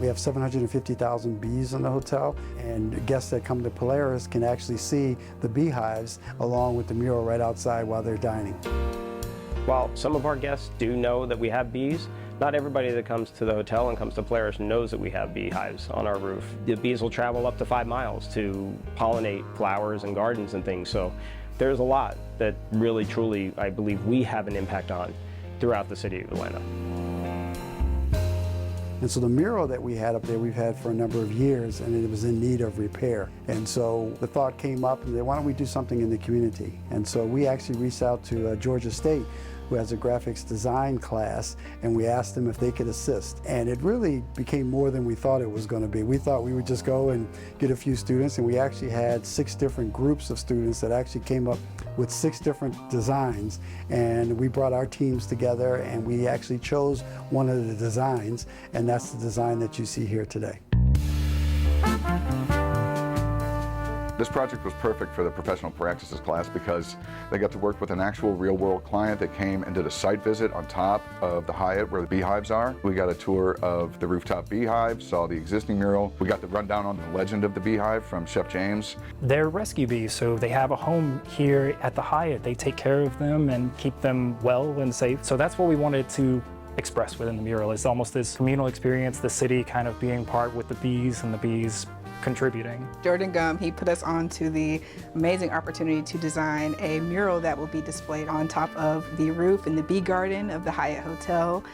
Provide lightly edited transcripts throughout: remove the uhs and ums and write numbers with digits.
We have 750,000 bees in the hotel, and guests that come to Polaris can actually see the beehives along with the mural right outside while they're dining. While some of our guests do know that we have bees, not everybody that comes to the hotel and comes to Polaris knows that we have beehives on our roof. The bees will travel up to 5 miles to pollinate flowers and gardens and things, so there's a lot that really, truly, I believe we have an impact on throughout the city of Atlanta. And so the mural that we had up there, we've had for a number of years, and it was in need of repair. And so the thought came up, and why don't we do something in the community? And so we actually reached out to Georgia State, who has a graphics design class, and we asked them if they could assist. And it really became more than we thought it was going to be. We thought we would just go and get a few students, and we actually had 6 different groups of students that actually came up with 6 different designs, and we brought our teams together and we actually chose one of the designs, and that's the design that you see here today. This project was perfect for the professional practices class because they got to work with an actual real-world client that came and did a site visit on top of the Hyatt where the beehives are. We got a tour of the rooftop beehive, saw the existing mural. We got the rundown on the legend of the beehive from Chef James. They're rescue bees, so they have a home here at the Hyatt. They take care of them and keep them well and safe. So that's what we wanted to express within the mural. It's almost this communal experience, the city kind of being part with the bees and the bees contributing. Jordan Gum, he put us on to the amazing opportunity to design a mural that will be displayed on top of the roof in the bee garden of the Hyatt Hotel.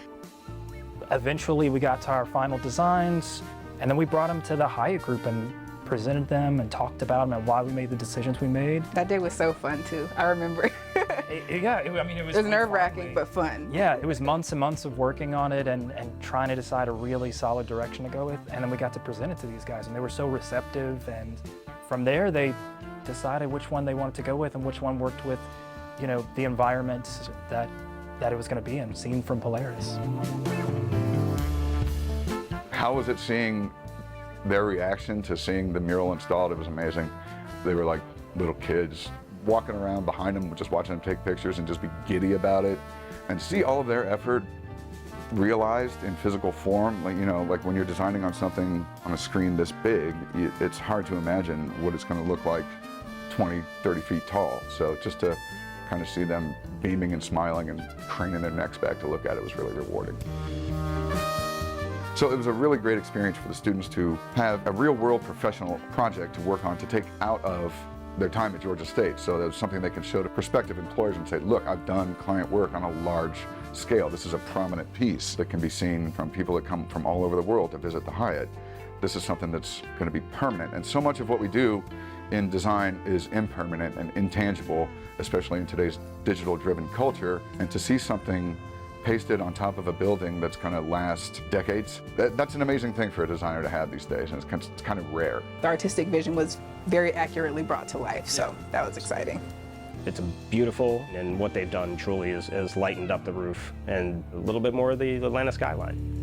Eventually we got to our final designs, and then we brought them to the Hyatt group and presented them and talked about them and why we made the decisions we made. That day was so fun too, I remember. It was nerve-wracking but fun. Yeah, it was months and months of working on it and trying to decide a really solid direction to go with, and then we got to present it to these guys and they were so receptive, and from there they decided which one they wanted to go with and which one worked with, you know, the environment that it was going to be in, seen from Polaris. How was it seeing their reaction to seeing the mural installed? It was amazing. They were like little kids walking around behind them, just watching them take pictures and just be giddy about it. And see all of their effort realized in physical form, like, you know, like when you're designing on something on a screen this big, it's hard to imagine what it's going to look like 20, 30 feet tall. So just to kind of see them beaming and smiling and craning their necks back to look at it was really rewarding. So it was a really great experience for the students to have a real-world professional project to work on to take out of their time at Georgia State. So that was something they can show to prospective employers and say, look, I've done client work on a large scale. This is a prominent piece that can be seen from people that come from all over the world to visit the Hyatt. This is something that's going to be permanent. And so much of what we do in design is impermanent and intangible, especially in today's digital-driven culture. And to see something pasted on top of a building that's going to last decades, that's an amazing thing for a designer to have these days, and it's kind of rare. The artistic vision was very accurately brought to life, so that was exciting. It's beautiful, and what they've done truly is lightened up the roof and a little bit more of the Atlanta skyline.